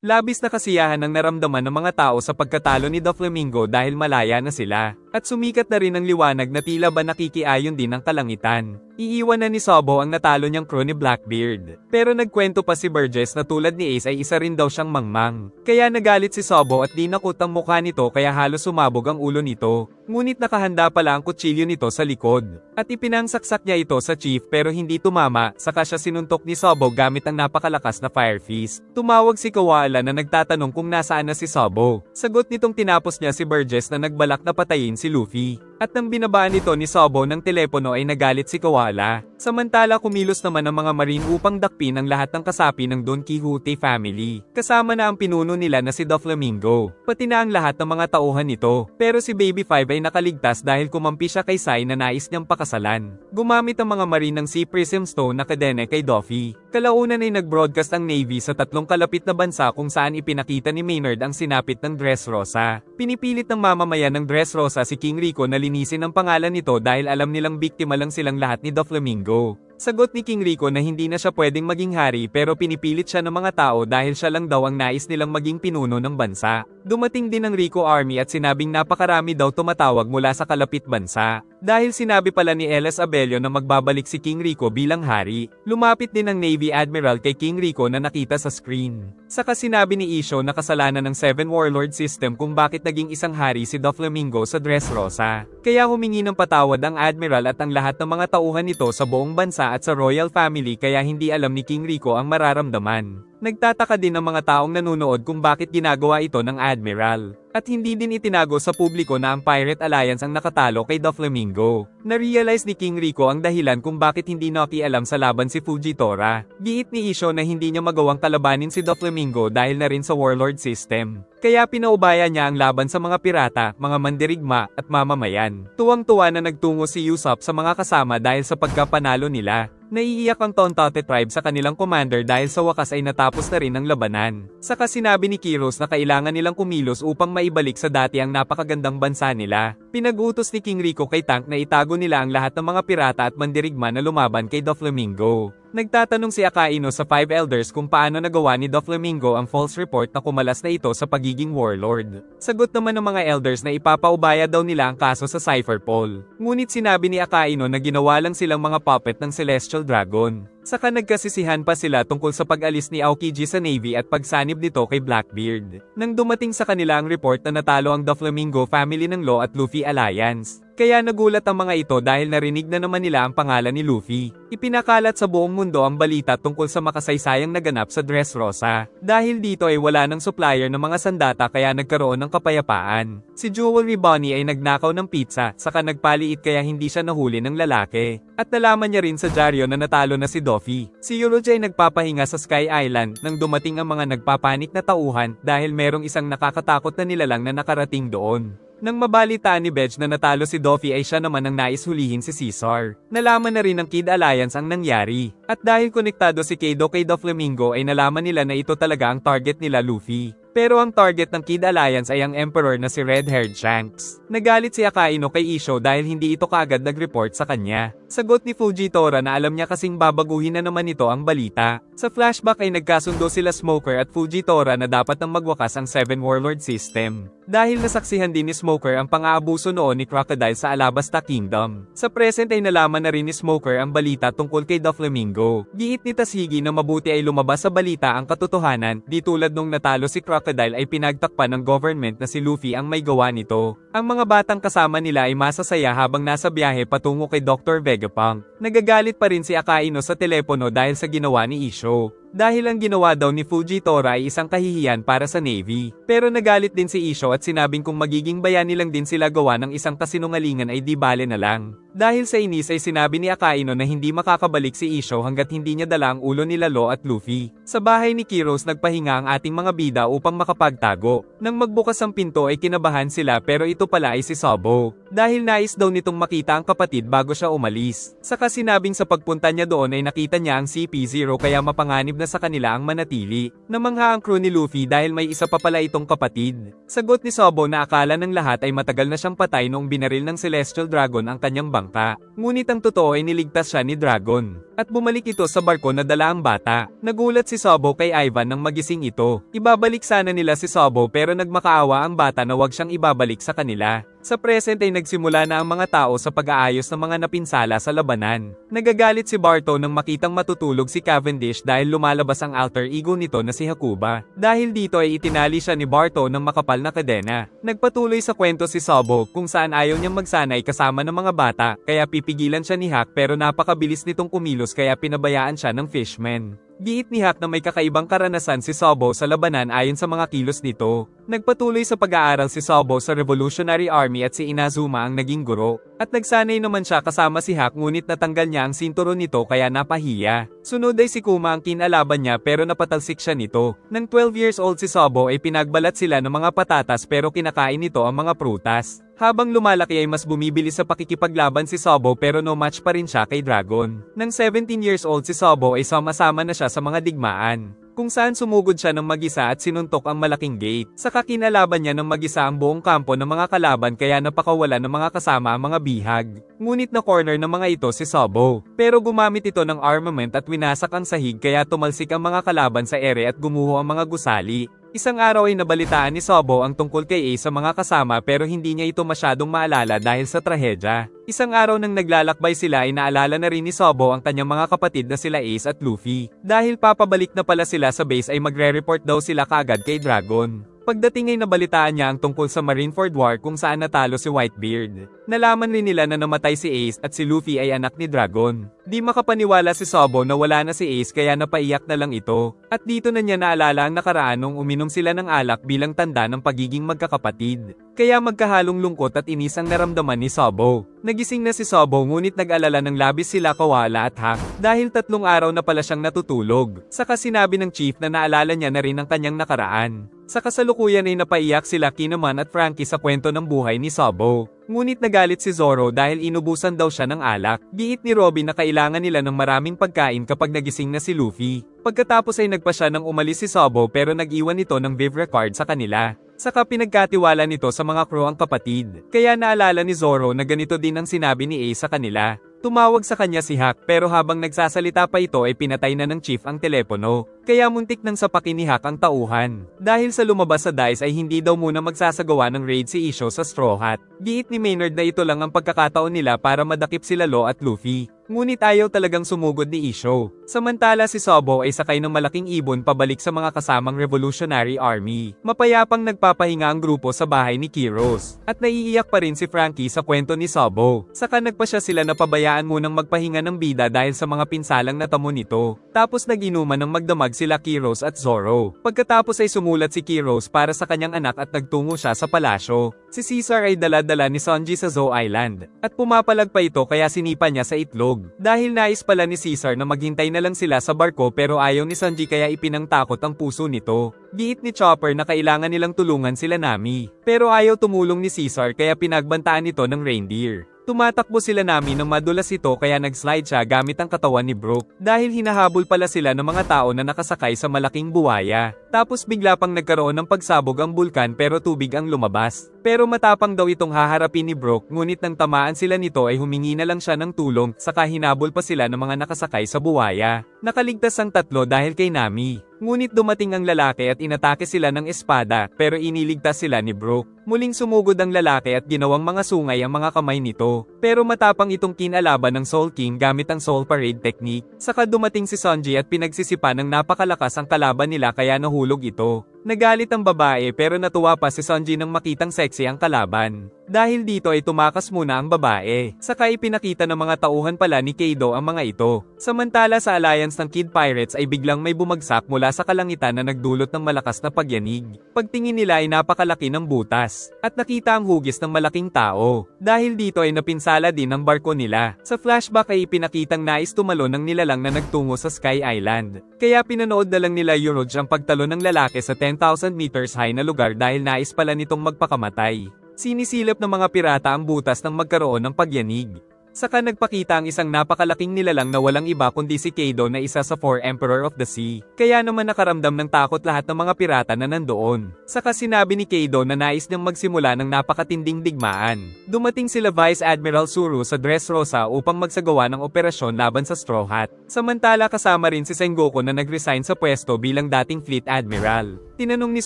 Labis na kasiyahan ang naramdaman ng mga tao sa pagkatalo ni Doflamingo dahil malaya na sila, at sumikat na rin ang liwanag na tila ba nakikiayon din ang kalangitan. Iiwan na ni Sobo ang natalo niyang crew ni Blackbeard. Pero nagkwento pa si Burgess na tulad ni Ace ay isa rin daw siyang mangmang. Kaya nagalit si Sobo at dinakot ang mukha nito kaya halos sumabog ang ulo nito. Ngunit nakahanda pala ang kutsilyo nito sa likod. At ipinangsaksak niya ito sa chief pero hindi tumama, saka siya sinuntok ni Sobo gamit ang napakalakas na fire fist. Tumawag si Koala na nagtatanong kung nasaan na si Sobo. Sagot nitong tinapos niya si Burgess na nagbalak na patayin si Luffy. At nang binabaan nito ni Sobo ng telepono ay nagalit si Koala. Samantala kumilos naman ang mga marine upang dakpin ang lahat ng kasapi ng Don Quixote family. Kasama na ang pinuno nila na si Doflamingo. Pati na ang lahat ng mga tauhan nito. Pero si Baby Five ay nakaligtas dahil kumampi siya kay Sai na nais niyang pakasalan. Gumamit ang mga marine ng Sea Prism Stone na kadene kay Doffy. Kalaunan ay nag-broadcast ang Navy sa 3 kalapit na bansa kung saan ipinakita ni Maynard ang sinapit ng Dressrosa. Pinipilit ng mamamayan ng Dressrosa si King Rico na linisin ang pangalan nito dahil alam nilang biktima lang silang lahat ni Doflamingo. Sagot ni King Rico na hindi na siya pwedeng maging hari pero pinipilit siya ng mga tao dahil siya lang daw ang nais nilang maging pinuno ng bansa. Dumating din ang Rico Army at sinabing napakarami daw tumatawag mula sa kalapit bansa. Dahil sinabi pala ni Ellis Abello na magbabalik si King Rico bilang hari, lumapit din ang Navy Admiral kay King Rico na nakita sa screen. Saka sinabi ni Isho na kasalanan ng Seven Warlord System kung bakit naging isang hari si Doflamingo sa Dressrosa. Kaya humingi ng patawad ang Admiral at ang lahat ng mga tauhan nito sa buong bansa at sa royal family kaya hindi alam ni King Rico ang mararamdaman. Nagtataka din ang mga taong nanunood kung bakit ginagawa ito ng Admiral. At hindi din itinago sa publiko na ang Pirate Alliance ang nakatalo kay Doflamingo. Na-realize ni King Rico ang dahilan kung bakit hindi nakialam sa laban si Fujitora. Giit ni Isho na hindi niya magawang kalabanin si Doflamingo dahil na rin sa Warlord System. Kaya pinaubaya niya ang laban sa mga pirata, mga mandirigma, at mamamayan. Tuwang-tuwa na nagtungo si Usopp sa mga kasama dahil sa pagkapanalo nila. Naiiyak ang Tontate tribe sa kanilang commander dahil sa wakas ay natapos na rin ang labanan. Saka sinabi ni Kiros na kailangan nilang kumilos upang maibalik sa dati ang napakagandang bansa nila. Pinag-utos ni King Rico kay Tank na itago nila ang lahat ng mga pirata at mandirigma na lumaban kay Doflamingo. Nagtatanong si Akainu sa 5 elders kung paano nagawa ni Doflamingo ang false report na kumalas na ito sa pagiging warlord. Sagot naman ng mga elders na ipapaubaya daw nila ang kaso sa Cypher Paul. Ngunit sinabi ni Akainu na ginawa lang silang mga puppet ng Celestial Dragon. Saka nagkasisihan pa sila tungkol sa pag-alis ni Aokiji sa Navy at pagsanib nito kay Blackbeard. Nang dumating sa kanila ang report na natalo ang Doflamingo family ng Law at Luffy Alliance. Kaya nagulat ang mga ito dahil narinig na naman nila ang pangalan ni Luffy. Ipinakalat sa buong mundo ang balita tungkol sa makasaysayang naganap sa Dressrosa. Dahil dito ay wala ng supplier ng mga sandata kaya nagkaroon ng kapayapaan. Si Jewelry Bonnie ay nagnakaw ng pizza, saka nagpaliit kaya hindi siya nahuli ng lalaki. At nalaman niya rin sa dyaryo na natalo na si Doffy. Si Euroja ay nagpapahinga sa Sky Island nang dumating ang mga nagpapanik na tauhan dahil merong isang nakakatakot na nilalang na nakarating doon. Nang mabalitaan ni Bedge na natalo si Doffy ay siya naman ang nais hulihin si Caesar. Nalaman na rin ng Kid Alliance ang nangyari. At dahil konektado si Kaido kay Doflamingo ay nalaman nila na ito talaga ang target nila Luffy. Pero ang target ng Kid Alliance ay ang Emperor na si Red-Haired Shanks. Nagalit si Akainu kay Isho dahil hindi ito kaagad nag-report sa kanya. Sagot ni Fujitora na alam niya kasing babaguhin na naman ito ang balita. Sa flashback ay nagkasundo sila Smoker at Fujitora na dapat nang magwakas ang Seven Warlord System. Dahil nasaksihan din ni Smoker ang pang-aabuso noon ni Crocodile sa Alabasta Kingdom. Sa present ay nalaman na rin ni Smoker ang balita tungkol kay Doflamingo. Giit ni Tashigi na mabuti ay lumabas sa balita ang katotohanan, di tulad nung natalo si Crocodile ay pinagtakpan ng government na si Luffy ang may gawa nito. Ang mga batang kasama nila ay masasaya habang nasa biyahe patungo kay Dr. Vegapunk. Nagagalit pa rin si Akainu sa telepono dahil sa ginawa ni Isho. Dahil ang ginawa daw ni Fujitora ay isang kahihiyan para sa Navy. Pero nagalit din si Isho at sinabing kung magiging bayani lang din sila gawa ng isang kasinungalingan ay di bale na lang. Dahil sa inis ay sinabi ni Akainu na hindi makakabalik si Isho hanggat hindi niya dala ang ulo nila Law at Luffy. Sa bahay ni Kiros nagpahinga ang ating mga bida upang makapagtago. Nang magbukas ang pinto ay kinabahan sila pero ito pala ay si Sabo. Dahil nais daw nitong makita ang kapatid bago siya umalis. Saka sinabing sa pagpunta niya doon ay nakita niya ang CP0 kaya mapanganib na sa kanila ang manatili. Namangha ang crew ni Luffy dahil may isa pa pala itong kapatid. Sagot ni Sabo na akala ng lahat ay matagal na siyang patay noong binaril ng Celestial Dragon ang kanyang bangka. bangka. Ngunit ang totoo ay niligtas siya ni Dragon. At bumalik ito sa barko na dala ang bata. Nagulat si Sobo kay Ivan nang magising ito. Ibabalik sana nila si Sobo pero nagmakaawa ang bata na wag siyang ibabalik sa kanila. Sa present ay nagsimula na ang mga tao sa pag-aayos ng mga napinsala sa labanan. Nagagalit si Barto nang makitang matutulog si Cavendish dahil lumalabas ang alter ego nito na si Hakuba. Dahil dito ay itinali siya ni Barto ng makapal na kadena. Nagpatuloy sa kwento si Sobo kung saan ayaw niyang magsanay kasama ng mga bata kaya pipigilan siya ni Hack pero napakabilis nitong kumilos kaya pinabayaan siya ng fishman. Giit ni Hack na may kakaibang karanasan si Sobo sa labanan ayon sa mga kilos nito. Nagpatuloy sa pag-aaral si Sobo sa Revolutionary Army at si Inazuma ang naging guro. At nagsanay naman siya kasama si Hack ngunit natanggal niya ang sinturon nito kaya napahiya. Sunod ay si Kuma ang kinalaban niya pero napatalsik siya nito. Nang 12 years old si Sobo ay pinagbalat sila ng mga patatas pero kinakain nito ang mga prutas. Habang lumalaki ay mas bumibili sa pakikipaglaban si Sobo pero no match pa rin siya kay Dragon. Nang 17 years old si Sobo ay sama-sama na siya sa mga digmaan, kung saan sumugod siya ng mag-isa at sinuntok ang malaking gate. Saka kinalaban niya ng mag-isa ang buong kampo ng mga kalaban kaya napakawala ng mga kasama ang mga bihag. Ngunit na corner ng mga ito si Sobo. Pero gumamit ito ng armament at winasak ang sahig kaya tumalsik ang mga kalaban sa ere at gumuho ang mga gusali. Isang araw ay nabalitaan ni Sobo ang tungkol kay Ace sa mga kasama pero hindi niya ito masyadong maalala dahil sa trahedya. Isang araw nang naglalakbay sila ay naalala na rin ni Sobo ang kanyang mga kapatid na sila Ace at Luffy. Dahil papabalik na pala sila sa base ay magre-report daw sila kaagad kay Dragon. Pagdating ay nabalitaan niya ang tungkol sa Marineford War kung saan natalo si Whitebeard. Nalaman rin nila na namatay si Ace at si Luffy ay anak ni Dragon. Di makapaniwala si Sobo na wala na si Ace kaya napaiyak na lang ito. At dito na niya naalala ang nakaraan nung uminom sila ng alak bilang tanda ng pagiging magkakapatid. Kaya magkahalong lungkot at inis ang naramdaman ni Sobo. Nagising na si Sobo ngunit nag-alala ng labis sila Kawala at Hack dahil 3 araw na pala siyang natutulog. Saka sinabi ng chief na naalala niya na rin ang kanyang nakaraan. Sa kasalukuyan ay napaiyak sila Kinemon at Frankie sa kwento ng buhay ni Sobo. Ngunit nagalit si Zoro dahil inubusan daw siya ng alak. Giit ni Robin na kailangan nila ng maraming pagkain kapag nagising na si Luffy. Pagkatapos ay nagpa siya ng umalis si Sobo pero nag-iwan ito ng Vivre card sa kanila. Saka pinagkatiwala nito sa mga crew ang kapatid. Kaya naalala ni Zoro na ganito din ang sinabi ni Ace sa kanila. Tumawag sa kanya si Hack pero habang nagsasalita pa ito ay pinatay na ng chief ang telepono. Kaya muntik nang sapakin ni Hack ang tauhan. Dahil sa lumabas sa dice ay hindi daw muna magsasagawa ng raid si Isho sa Straw Hat. Giit ni Maynard na ito lang ang pagkakataon nila para madakip sila Law at Luffy. Ngunit ayaw talagang sumugod ni Isho. Samantala si Sobo ay sakay ng malaking ibon pabalik sa mga kasamang Revolutionary Army. Mapayapang nagpapahinga ang grupo sa bahay ni Kiros. At naiiyak pa rin si Frankie sa kwento ni Sobo. Saka nagpa siya sila na pabayaan munang magpahinga ng bida dahil sa mga pinsalang natamo nito. Tapos naginuman ng magdamag sila Kiros at Zoro. Pagkatapos ay sumulat si Kiros para sa kanyang anak at nagtungo siya sa palasyo. Si Caesar ay dala-dala ni Sanji sa Zou Island. At pumapalag pa ito kaya sinipa niya sa itlog. Dahil nais pala ni Caesar na maghintay na lang sila sa barko pero ayaw ni Sanji kaya ipinangtakot ang puso nito. Giit ni Chopper na kailangan nilang tulungan sila Nami. Pero ayaw tumulong ni Caesar kaya pinagbantaan ito ng reindeer. Tumatakbo sila Nami nang madulas ito kaya nag-slide siya gamit ang katawan ni Brook. Dahil hinahabol pala sila ng mga tao na nakasakay sa malaking buwaya. Tapos bigla pang nagkaroon ng pagsabog ang bulkan pero tubig ang lumabas. Pero matapang daw itong haharapin ni Brook ngunit nang tamaan sila nito ay humingi na lang siya ng tulong saka hinabol pa sila ng mga nakasakay sa buwaya. Nakaligtas ang 3 dahil kay Nami. Ngunit dumating ang lalaki at inatake sila ng espada pero iniligtas sila ni Brook. Muling sumugod ang lalaki at ginawang mga sungay ang mga kamay nito. Pero matapang itong kinalaban ng Soul King gamit ang Soul Parade technique. Saka dumating si Sanji at pinagsisipa ng napakalakas ang kalaban nila kaya nahulog ito. Nagalit ang babae pero natuwa pa si Sanji nang makitang sexy ang kalaban. Dahil dito ay tumakas muna ang babae. Saka ipinakita ng mga tauhan pala ni Kaido ang mga ito. Samantala sa alliance ng Kid Pirates ay biglang may bumagsak mula sa kalangitan na nagdulot ng malakas na pagyanig. Pagtingin nila ay napakalaki ng butas. At nakita ang hugis ng malaking tao. Dahil dito ay napinsala din ang barko nila. Sa flashback ay ipinakitang nais tumalon ng nilalang na nagtungo sa Sky Island. Kaya pinanood na lang nila Euroj ang pagtalon ng lalaki sa 10,000 meters high na lugar dahil nais pala nitong magpakamatay. Sinisilip ng mga pirata ang butas nang magkaroon ng pagyanig. Saka nagpakita ang isang napakalaking nilalang na walang iba kundi si Kaido na isa sa 4 Emperor of the Sea. Kaya naman nakaramdam ng takot lahat ng mga pirata na nandoon. Saka sinabi ni Kaido na nais niyang magsimula ng napakatinding digmaan. Dumating sila Vice Admiral Zoro sa Dressrosa upang magsagawa ng operasyon laban sa Straw Hat. Samantala kasama rin si Sengoku na nag-resign sa pwesto bilang dating Fleet Admiral. Tinanong ni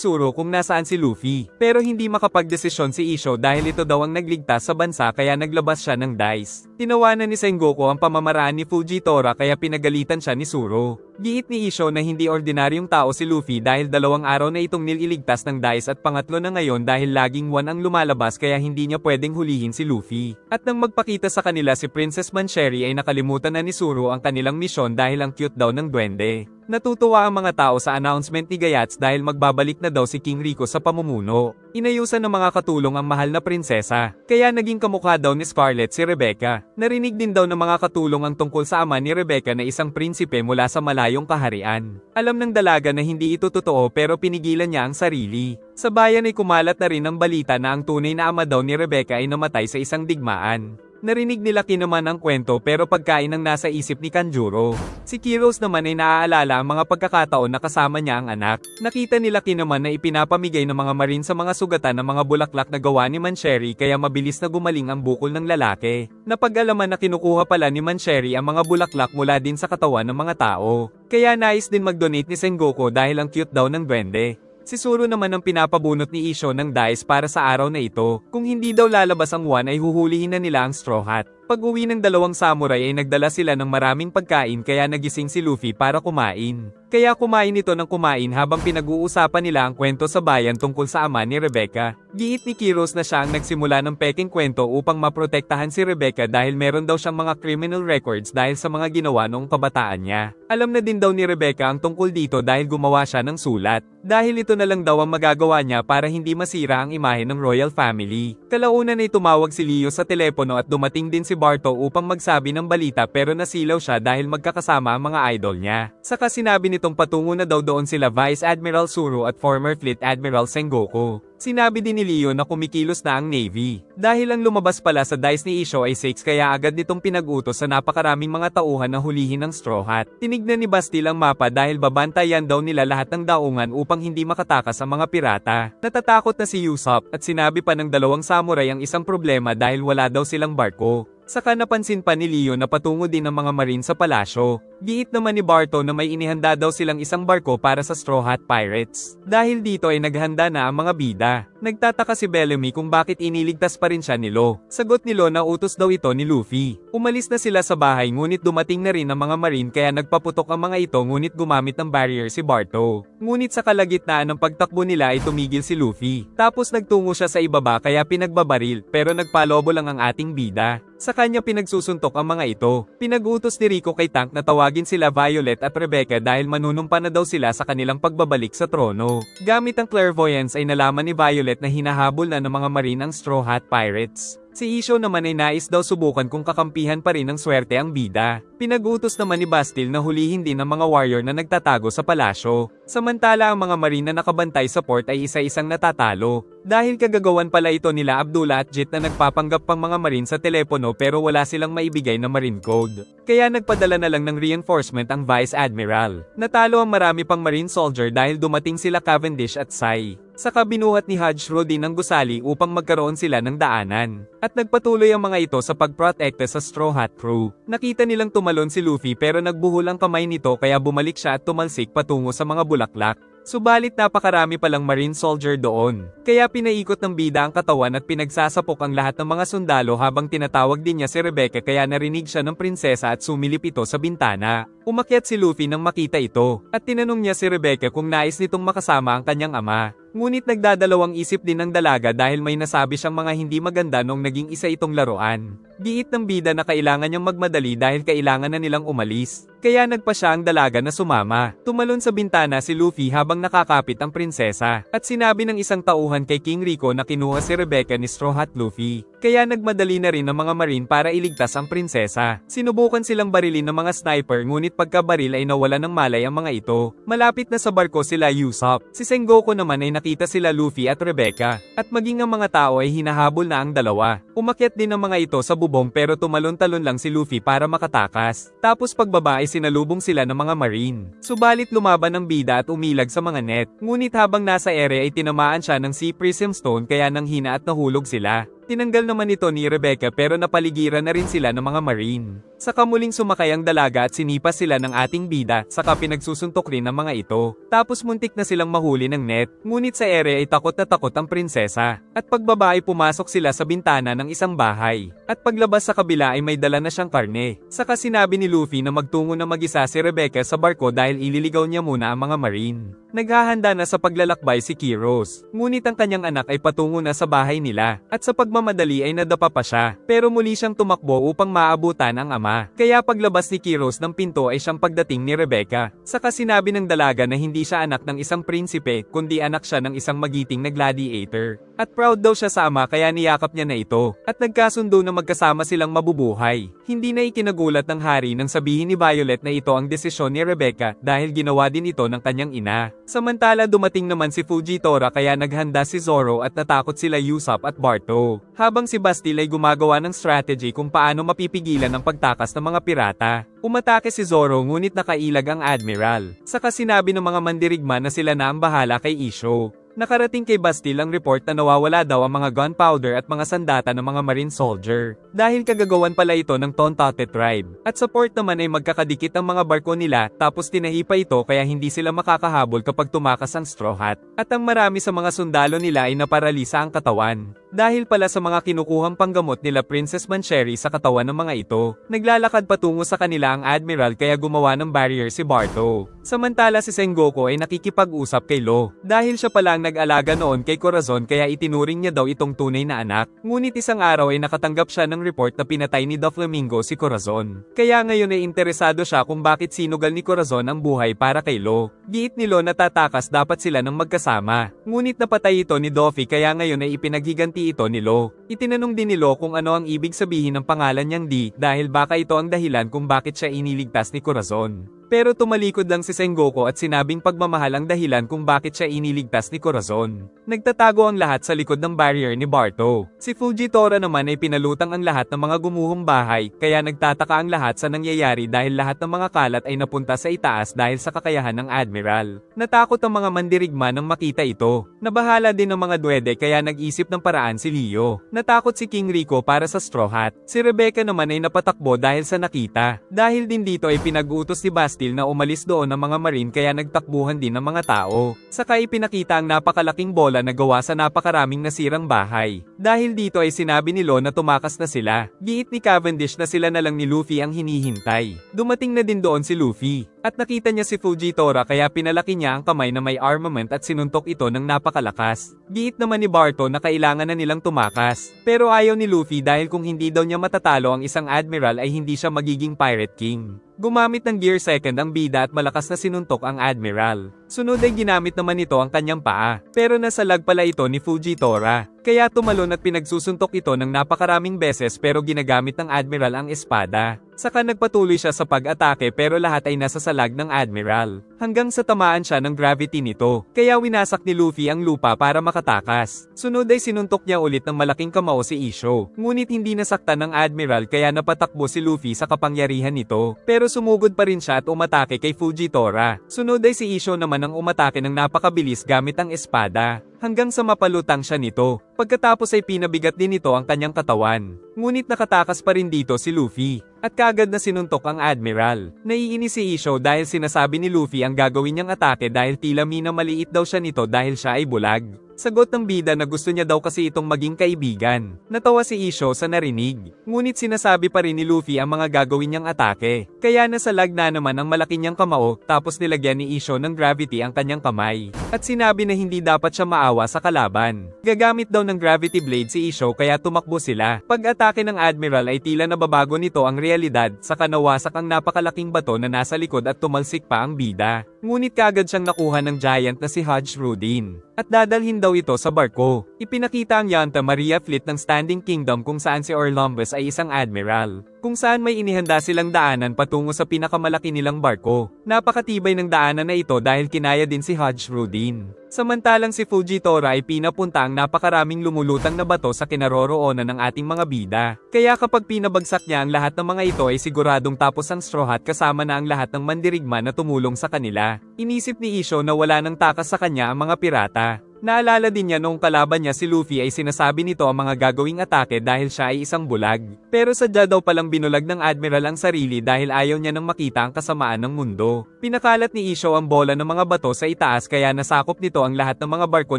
Zoro kung nasaan si Luffy, pero hindi makapagdesisyon si Issho dahil ito daw ang nagligtas sa bansa kaya naglabas siya ng dice. Tinawanan ni Sengoku ang pamamaraan ni Fujitora kaya pinagalitan siya ni Zoro. Giit ni Issho na hindi ordinaryong tao si Luffy dahil 2 araw na itong nililigtas ng dice at pangatlo na ngayon dahil laging 1 ang lumalabas kaya hindi niya pwedeng hulihin si Luffy. At nang magpakita sa kanila si Princess Mancheri ay nakalimutan na ni Zoro ang kanilang misyon dahil ang cute daw ng duwende. Natutuwa ang mga tao sa announcement ni Gayats dahil magbabalik na daw si King Rico sa pamumuno. Inayusan ng mga katulong ang mahal na prinsesa, kaya naging kamukha daw ni Scarlet si Rebecca. Narinig din daw ng mga katulong ang tungkol sa ama ni Rebecca na isang prinsipe mula sa malayong kaharian. Alam ng dalaga na hindi ito totoo pero pinigilan niya ang sarili. Sa bayan ay kumalat na rin ang balita na ang tunay na ama daw ni Rebecca ay namatay sa isang digmaan. Narinig nila Kinuman ang kwento pero pagkain ang nasa isip ni Kanjuro. Si Kiros naman ay naaalala ang mga pagkakataon na kasama niya ang anak. Nakita nila Kinuman na ipinapamigay ng mga marine sa mga sugatan ng mga bulaklak na gawa ni Mancheri kaya mabilis na gumaling ang bukol ng lalaki. Napag-alaman na kinukuha pala ni Mancheri ang mga bulaklak mula din sa katawan ng mga tao. Kaya nais din mag-donate ni Sengoku dahil ang cute daw ng duwende. Si Zoro naman ang pinapabunot ni Issho ng dice para sa araw na ito. Kung hindi daw lalabas ang 1 ay huhulihin na nila ang Straw Hat. Pag-uwi ng 2 samurai ay nagdala sila ng maraming pagkain kaya nagising si Luffy para kumain. Kaya kumain ito ng kumain habang pinag-uusapan nila ang kwento sa bayan tungkol sa ama ni Rebecca. Giit ni Kiros na siya ang nagsimula ng peking kwento upang maprotektahan si Rebecca dahil meron daw siyang mga criminal records dahil sa mga ginawa noong kabataan niya. Alam na din daw ni Rebecca ang tungkol dito dahil gumawa siya ng sulat. Dahil ito na lang daw ang magagawa niya para hindi masira ang imahe ng royal family. Kalaunan ay tumawag si Leo sa telepono at dumating din si Barto upang magsabi ng balita pero nasilaw siya dahil magkakasama ang mga idol niya. Saka sinabi nitong patungo na daw doon sila Vice Admiral Zoro at former Fleet Admiral Sengoku. Sinabi din ni Leo na kumikilos na ang Navy. Dahil ang lumabas pala sa dice ni Issho ay 6 kaya agad nitong pinag-utos sa napakaraming mga tauhan na hulihin ng Straw Hat. Tinignan ni Bastille ang mapa dahil babantayan daw nila lahat ng daungan upang hindi makatakas ang mga pirata. Natatakot na si Usopp at sinabi pa ng 2 samurai ang isang problema dahil wala daw silang barko. Saka napansin pa ni Leo na patungo din ang mga marine sa palasyo. Giit naman ni Barto na may inihanda daw silang isang barko para sa Straw Hat Pirates. Dahil dito ay naghanda na ang mga bida. Nagtataka si Bellamy kung bakit iniligtas pa rin siya ni Lo. Sagot ni Lo na utos daw ito ni Luffy. Umalis na sila sa bahay ngunit dumating na rin ang mga marine kaya nagpaputok ang mga ito ngunit gumamit ng barrier si Barto. Ngunit sa kalagitnaan ng pagtakbo nila ay tumigil si Luffy. Tapos nagtungo siya sa ibaba kaya pinagbabaril pero nagpalobo lang ang ating bida. Sa kanya pinagsusuntok ang mga ito. Pinag-utos ni Rico kay Tank na tawagin sila Violet at Rebecca dahil manunumpa na daw sila sa kanilang pagbabalik sa trono. Gamit ang clairvoyance ay nalaman ni Violet na hinahabol na ng mga marine ang Straw Hat Pirates. Si Issho naman ay nais daw subukan kung kakampihan pa rin ng swerte ang bida. Pinag-utos naman ni Bastille na hulihin din ang mga warrior na nagtatago sa palasyo. Samantala ang mga marine na nakabantay sa port ay isa-isang natatalo. Dahil kagagawan pala ito nila Abdullah at Jit na nagpapanggap pang mga marine sa telepono pero wala silang maibigay na marine code. Kaya nagpadala na lang ng reinforcement ang Vice Admiral. Natalo ang marami pang marine soldier dahil dumating sila Cavendish at Sai. Saka binuhat ni Hajro din ang gusali upang magkaroon sila ng daanan. At nagpatuloy ang mga ito sa pagprotekta sa Straw Hat crew. Nakita nilang tumalon si Luffy pero nagbuhol ang kamay nito kaya bumalik siya at tumalsik patungo sa mga bulaklak. Subalit napakarami palang marine soldier doon. Kaya pinaikot ng bida ang katawan at pinagsasapok ang lahat ng mga sundalo habang tinatawag din niya si Rebecca kaya narinig siya ng prinsesa at sumilip ito sa bintana. Umakyat si Luffy nang makita ito at tinanong niya si Rebecca kung nais nitong makasama ang kanyang ama. Ngunit nagdadalawang isip din ng dalaga dahil may nasabi siyang mga hindi maganda nung naging isa itong laruan. Giit ng bida na kailangan niyang magmadali dahil kailangan na nilang umalis. Kaya nagpa siya ang dalaga na sumama. Tumalon sa bintana si Luffy habang nakakapit ang prinsesa. At sinabi ng isang tauhan kay King Rico na kinuha si Rebecca ni Straw Hat Luffy. Kaya nagmadali na rin ang mga marine para iligtas ang prinsesa. Sinubukan silang barilin ng mga sniper ngunit pagkabaril ay nawala ng malay ang mga ito. Malapit na sa barko sila Usopp. Si Sengoku naman ay nakita sila Luffy at Rebecca, at maging ang mga tao ay hinahabol na ang dalawa. Umakyat din ang mga ito sa bubong pero tumalon-talon lang si Luffy para makatakas. Tapos pagbaba ay sinalubong sila ng mga marine. Subalit lumaban ang bida at umilag sa mga net. Ngunit habang nasa ere ay tinamaan siya ng Sea Prism Stone kaya nanghina at nahulog sila. Tinanggal naman ito ni Rebecca pero napaligiran na rin sila ng mga marine. Saka muling sumakay ang dalaga at sinipas sila ng ating bida, saka pinagsusuntok rin ang mga ito. Tapos muntik na silang mahuli ng net, ngunit sa ere ay takot na takot ang prinsesa. At pagbaba ay pumasok sila sa bintana ng isang bahay. At paglabas sa kabila ay may dala na siyang karne. Saka sinabi ni Luffy na magtungo na mag-isa si Rebecca sa barko dahil ililigaw niya muna ang mga marine. Naghahanda na sa paglalakbay si Kiros, ngunit ang kanyang anak ay patungo na sa bahay nila, at sa pagmamadali ay nadapa pa siya, pero muli siyang tumakbo upang maabutan ang ama. Kaya paglabas ni Kiros ng pinto ay siyang pagdating ni Rebecca. Saka sinabi ng dalaga na hindi siya anak ng isang prinsipe, kundi anak siya ng isang magiting na gladiator. At proud daw siya sa ama kaya niyakap niya na ito, at nagkasundo na magkasama silang mabubuhay. Hindi na ikinagulat ng hari nang sabihin ni Violet na ito ang desisyon ni Rebecca dahil ginawa din ito ng kanyang ina. Samantala dumating naman si Fujitora kaya naghanda si Zoro at natakot sila Usopp at Barto. Habang si Bastille ay gumagawa ng strategy kung paano mapipigilan ang pagtakas ng mga pirata. Umatake si Zoro ngunit nakailag ang Admiral. Saka sinabi ng mga mandirigma na sila na ang bahala kay Issho. Nakarating kay Bastille ang report na nawawala daw ang mga gunpowder at mga sandata ng mga marine soldier. Dahil kagagawan pala ito ng Tontate tribe. At sa port naman ay magkakadikit ang mga barko nila tapos tinahi pa ito kaya hindi sila makakahabol kapag tumakas ang Straw Hat. At ang marami sa mga sundalo nila ay naparalisa ang katawan. Dahil pala sa mga kinukuhang panggamot nila Princess Mancheri sa katawan ng mga ito. Naglalakad patungo sa kanila ang Admiral kaya gumawa ng barrier si Barto. Samantala si Sengoku ay nakikipag-usap kay Lo. Dahil siya pala nag-alaga noon kay Corazon kaya itinuring niya daw itong tunay na anak. Ngunit isang araw ay nakatanggap siya ng report na pinatay ni Doflamingo si Corazon. Kaya ngayon ay interesado siya kung bakit sinugal ni Corazon ang buhay para kay Lo. Giit ni Lo na tatakas dapat sila ng magkasama. Ngunit napatay ito ni Doffy kaya ngayon ay ipinaghiganti ito ni Lo. Itinanong din ni Lo kung ano ang ibig sabihin ng pangalan niyang D dahil baka ito ang dahilan kung bakit siya iniligtas ni Corazon. Pero tumalikod lang si Sengoku at sinabing pagmamahal ang dahilan kung bakit siya iniligtas ni Corazon. Nagtatago ang lahat sa likod ng barrier ni Barto. Si Fujitora naman ay pinalutang ang lahat ng mga gumuhong bahay, kaya nagtataka ang lahat sa nangyayari dahil lahat ng mga kalat ay napunta sa itaas dahil sa kakayahan ng Admiral. Natakot ang mga mandirigma nang makita ito. Nabahala din ng mga duwede kaya nag-isip ng paraan si Leo. Natakot si King Rico para sa Straw Hat. Si Rebecca naman ay napatakbo dahil sa nakita. Dahil din dito ay pinag-utos si Bastille na umalis doon ng mga marine kaya nagtakbuhan din ng mga tao. Saka ipinakita ang napakalaking bola na gawa sa napakaraming nasirang bahay. Dahil dito ay sinabi ni Lo na tumakas na sila. Giit ni Cavendish na sila na lang ni Luffy ang hinihintay. Dumating na din doon si Luffy. At nakita niya si Fujitora kaya pinalaki niya ang kamay na may armament at sinuntok ito ng napakalakas. Giit naman ni Barto na kailangan na nilang tumakas. Pero ayaw ni Luffy dahil kung hindi daw niya matatalo ang isang admiral ay hindi siya magiging Pirate King. Gumamit ng Gear Second ang bida at malakas na sinuntok ang Admiral. Sunod ay ginamit naman nito ang kanyang paa, pero nasalag pala ito ni Fujitora. Kaya tumalon at pinagsusuntok ito ng napakaraming beses pero ginagamit ng Admiral ang espada. Saka nagpatuloy siya sa pag-atake pero lahat ay nasa salag ng Admiral. Hanggang sa tamaan siya ng gravity nito, kaya winasak ni Luffy ang lupa para makatakas. Sunod ay sinuntok niya ulit ng malaking kamao si Issho. Ngunit hindi nasaktan ng Admiral kaya napatakbo si Luffy sa kapangyarihan nito. Pero sumugod pa rin siya at umatake kay Fujitora. Sunod ay si Issho naman ang umatake ng napakabilis gamit ang espada. Hanggang sa mapalutang siya nito. Pagkatapos ay pinabigat din nito ang kanyang katawan. Ngunit nakatakas pa rin dito si Luffy. At kaagad na sinuntok ang Admiral. Naiinis si Issho dahil sinasabi ni Luffy ang gagawin niyang atake dahil tila minamaliit daw siya nito dahil siya ay bulag. Sagot ng bida na gusto niya daw kasi itong maging kaibigan. Natawa si Issho sa narinig. Ngunit sinasabi pa rin ni Luffy ang mga gagawin niyang atake. Kaya nasalag na naman ang malaki niyang kamao tapos nilagyan ni Issho ng gravity ang kanyang kamay. At sinabi na hindi dapat siya maawa sa kalaban. Gagamit daw ng gravity blade si Issho kaya tumakbo sila. Pag-atake ng Admiral ay tila nababago nito ang realidad saka nawasak ang napakalaking bato na nasa likod at tumalsik pa ang bida. Ngunit kaagad siyang nakuha ng giant na si Hodge Rudin. At dadalhin daw ito sa barko. Ipinakita ang Yanta Maria Fleet ng Standing Kingdom kung saan si Orlumbus ay isang admiral. kung saan may inihanda silang daanan patungo sa pinakamalaki nilang barko. Napakatibay ng daanan na ito dahil kinaya din si Hodge-Rodin. Samantalang si Fujitora ay pinapunta ang napakaraming lumulutang na bato sa kinaroroonan ng ating mga bida. Kaya kapag pinabagsak niya ang lahat ng mga ito ay siguradong tapos ang Straw Hat kasama na ang lahat ng mandirigma na tumulong sa kanila. Inisip ni Isho na wala nang takas sa kanya ang mga pirata. Naalala din niya noong kalaban niya si Luffy ay sinasabi nito ang mga gagawing atake dahil siya ay isang bulag. Pero sadya daw palang binulag ng Admiral ang sarili dahil ayaw niya nang makita ang kasamaan ng mundo. Pinakalat ni Isho ang bola ng mga bato sa itaas kaya nasakop nito ang lahat ng mga barko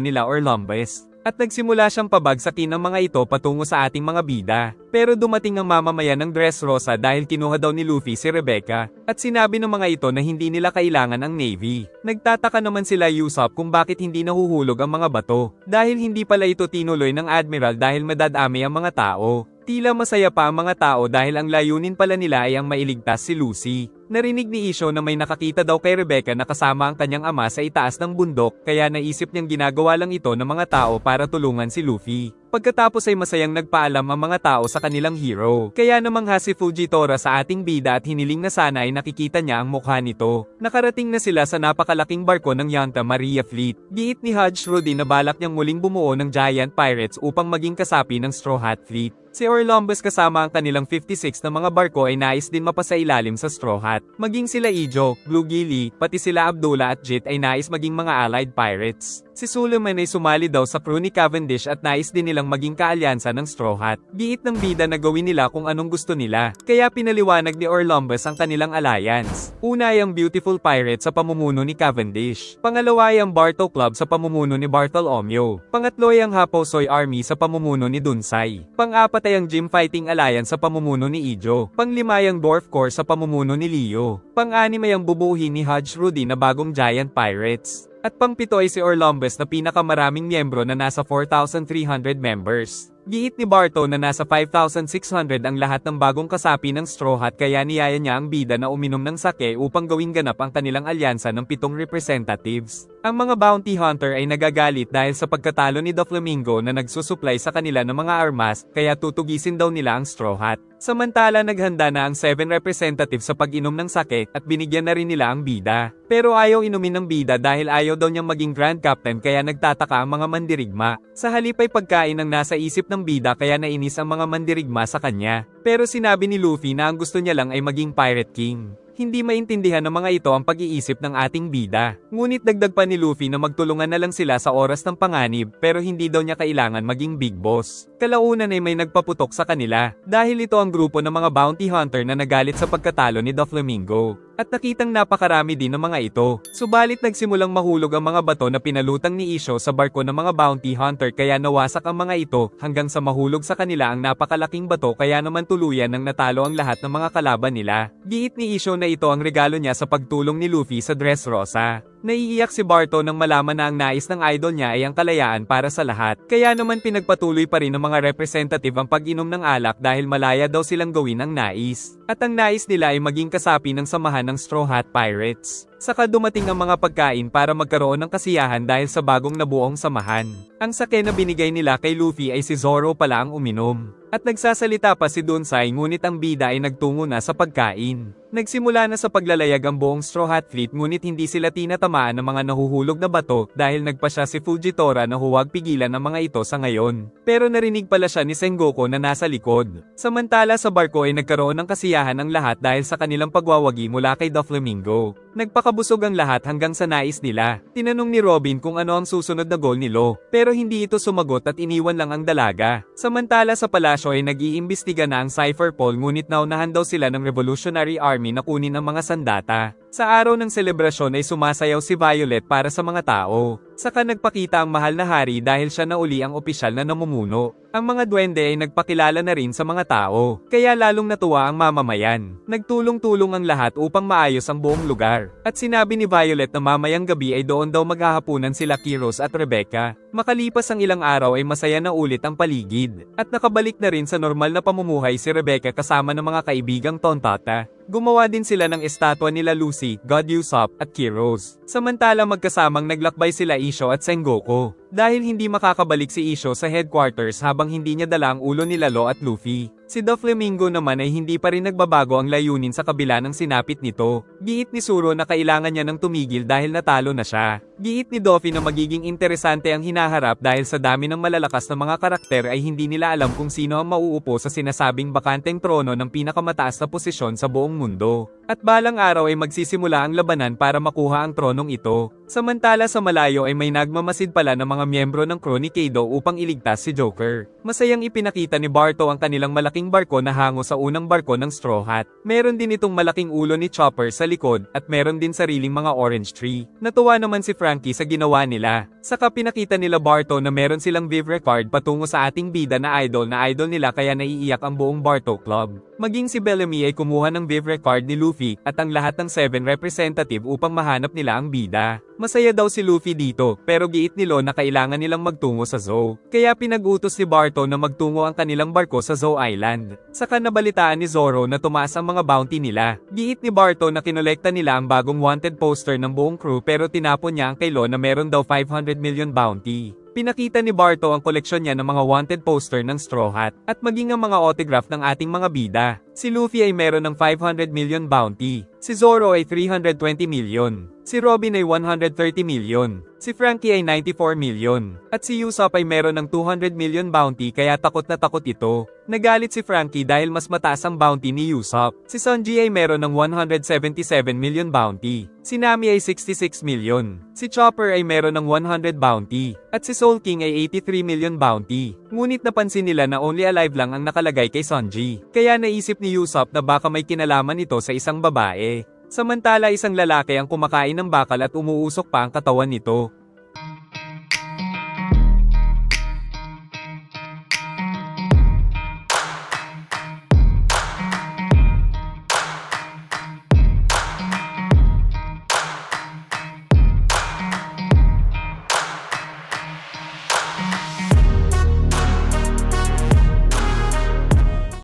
nila or lumbes. At nagsimula siyang pabagsakin ng mga ito patungo sa ating mga bida. Pero dumating ang mamamayan ng Dressrosa dahil kinuha daw ni Luffy si Rebecca, at sinabi ng mga ito na hindi nila kailangan ang Navy. Nagtataka naman sila Usopp kung bakit hindi nahuhulog ang mga bato, dahil hindi pala ito tinuloy ng Admiral dahil madadami ang mga tao. Tila masaya pa ang mga tao dahil ang layunin pala nila ay ang mailigtas si Lucy. Narinig ni Isho na may nakakita daw kay Rebecca na kasama ang kanyang ama sa itaas ng bundok, kaya naisip niyang ginagawa lang ito ng mga tao para tulungan si Luffy. Pagkatapos ay masayang nagpaalam ang mga tao sa kanilang hero. Kaya namangha si Fujitora sa ating bida at hiniling na sana ay nakikita niya ang mukha nito. Nakarating na sila sa napakalaking barko ng Yanta Maria Fleet. Giit ni Hodge-Rodin na balak niyang muling bumuo ng Giant Pirates upang maging kasapi ng Straw Hat Fleet. Si Orlumbus kasama ang kanilang 56 na mga barko ay nais din mapasailalim sa Straw Hat. Maging sila Ijo, Blue Gilly, pati sila Abdullah at Jit ay nais maging mga allied pirates. Si Suleiman ay sumali daw sa crew ni Cavendish at nais din nilang maging kaalyansa ng Straw Hat. Giit ng bida na gawin nila kung anong gusto nila, kaya pinaliwanag ni Orlumbus ang kanilang alliance. Una ay ang Beautiful Pirate sa pamumuno ni Cavendish. Pangalawa ay ang Barto Club sa pamumuno ni Bartolomeo. Pangatlo ay ang Haposoy Army sa pamumuno ni Dunsay. Pang-apat ay ang Gym Fighting Alliance sa pamumuno ni Ijo. Panglima ay ang Dwarf Corps sa pamumuno ni Leo. Pang-anim ay ang bubuhin ni Hodge-Rodin na bagong Giant Pirates. At pang-pito ay si Orlumbus na pinakamaraming miyembro na nasa 4,300 members. Giit ni Barto na nasa 5,600 ang lahat ng bagong kasapi ng Straw Hat kaya niyaya niya ang bida na uminom ng sake upang gawing ganap ang kanilang alyansa ng 7 representatives. Ang mga bounty hunter ay nagagalit dahil sa pagkatalo ni Doflamingo na nagsusupply sa kanila ng mga armas kaya tutugisin daw nila ang Straw Hat. Samantala naghanda na ang 7 representatives sa pag-inom ng sake at binigyan na rin nila ang bida. Pero ayaw inumin ng bida dahil ayaw daw niyang maging Grand Captain kaya nagtataka ang mga mandirigma. Sa halip ay pagkain ang nasa isip ng bida kaya nainis ang mga mandirigma sa kanya. Pero sinabi ni Luffy na ang gusto niya lang ay maging Pirate King. Hindi maintindihan ng mga ito ang pag-iisip ng ating bida. Ngunit dagdag pa ni Luffy na magtulungan na lang sila sa oras ng panganib pero hindi daw niya kailangan maging big boss. Kalaunan ay may nagpaputok sa kanila dahil ito ang grupo ng mga bounty hunter na nagalit sa pagkatalo ni Doflamingo. At nakitang napakarami din ng mga ito. Subalit nagsimulang mahulog ang mga bato na pinalutang ni Isho sa barko ng mga bounty hunter kaya nawasak ang mga ito hanggang sa mahulog sa kanila ang napakalaking bato kaya naman tuluyan nang natalo ang lahat ng mga kalaban nila. Giit ni Isho na ito ang regalo niya sa pagtulong ni Luffy sa Dressrosa. Naiiyak si Barto nang malaman na ang nais ng idol niya ay ang kalayaan para sa lahat. Kaya naman pinagpatuloy pa rin ng mga representative ang pag-inom ng alak dahil malaya daw silang gawin ang nais. At ang nais nila ay maging kasapi ng samahan ng Straw Hat Pirates. Saka dumating ang mga pagkain para magkaroon ng kasiyahan dahil sa bagong nabuong samahan. Ang sake na binigay nila kay Luffy ay si Zoro pala ang uminom. At nagsasalita pa si Dunsay ngunit ang bida ay nagtungo na sa pagkain. Nagsimula na sa paglalayag ang buong Straw Hat Fleet ngunit hindi sila tinatamaan ng mga nahuhulog na bato dahil nagpasya si Fujitora na huwag pigilan ang mga ito sa ngayon. Pero narinig pala siya ni Sengoku na nasa likod. Samantala sa barko ay nagkaroon ng kasiyahan ang lahat dahil sa kanilang pagwawagi mula kay Doflamingo. Nagpakabusog ang lahat hanggang sa nais nila. Tinanong ni Robin kung ano ang susunod na goal ni Lo, pero hindi ito sumagot at iniwan lang ang dalaga. Samantala sa palasyo ay nag-iimbestiga na ang Cypher Pole ngunit naunahan daw sila ng Revolutionary Army na kunin ang mga sandata. Sa araw ng selebrasyon ay sumasayaw si Violet para sa mga tao. Saka nagpakita ang mahal na hari dahil siya na uli ang opisyal na namumuno. Ang mga duwende ay nagpakilala na rin sa mga tao, kaya lalong natuwa ang mamamayan. Nagtulong-tulong ang lahat upang maayos ang buong lugar. At sinabi ni Violet na mamayang gabi ay doon daw maghahapunan sila Kiros at Rebecca. Makalipas ang ilang araw ay masaya na ulit ang paligid. At nakabalik na rin sa normal na pamumuhay si Rebecca kasama ng mga kaibigang Tontata. Gumawa din sila ng estatwa nila Lucy, God Usopp, at Kiros. Samantala magkasamang naglakbay sila Isho at Sengoku. Dahil hindi makakabalik si Isho sa headquarters habang hindi niya dala ang ulo ni Lalo at Luffy. Si Doflamingo naman ay hindi pa rin nagbabago ang layunin sa kabila ng sinapit nito. Giit ni Zoro na kailangan niya ng tumigil dahil natalo na siya. Giit ni Doffy na magiging interesante ang hinaharap dahil sa dami ng malalakas na mga karakter ay hindi nila alam kung sino ang mauupo sa sinasabing bakanteng trono ng pinakamataas na posisyon sa buong mundo. At balang araw ay magsisimula ang labanan para makuha ang tronong ito. Samantala sa malayo ay may nagmamasid pala ng mga miyembro ng crew ni Kaido upang iligtas si Joker. Masayang ipinakita ni Barto ang kanilang malaking barko na hango sa unang barko ng Straw Hat. Meron din itong malaking ulo ni Chopper sa likod at meron din sariling mga orange tree. Natuwa naman si Frankie sa ginawa nila. Saka pinakita nila Barto na meron silang Vivre card patungo sa ating bida na idol nila kaya naiiyak ang buong Barto Club. Maging si Bellamy ay kumuha ng Vivre card ni Luffy at ang lahat ng 7 representative upang mahanap nila ang bida. Masaya daw si Luffy dito pero giit nilo na kailangan nilang magtungo sa Zou. Kaya pinag-utos ni Barto na magtungo ang kanilang barko sa Zou Island. Saka nabalitaan ni Zoro na tumaas ang mga bounty nila. Giit ni Barto na kinolekta nila ang bagong wanted poster ng buong crew pero tinapon niya ang kay Law na meron daw 500 million bounty. Pinakita ni Barto ang koleksyon niya ng mga wanted poster ng Straw Hat at maging ang mga autograph ng ating mga bida. Si Luffy ay meron ng 500 million bounty. Si Zoro ay 320 million. Si Robin ay 130 million. Si Frankie ay 94 million. At si Usopp ay meron ng 200 million bounty kaya takot na takot ito. Nagalit si Frankie dahil mas mataas ang bounty ni Usopp. Si Sanji ay meron ng 177 million bounty. Si Nami ay 66 million. Si Chopper ay meron ng 100 bounty. At si Soul King ay 83 million bounty. Ngunit napansin nila na only alive lang ang nakalagay kay Sanji. Kaya naisip ni Usopp na baka may kinalaman ito sa isang babae. Samantala isang lalaki ang kumakain ng bakal at umuusok pa ang katawan nito.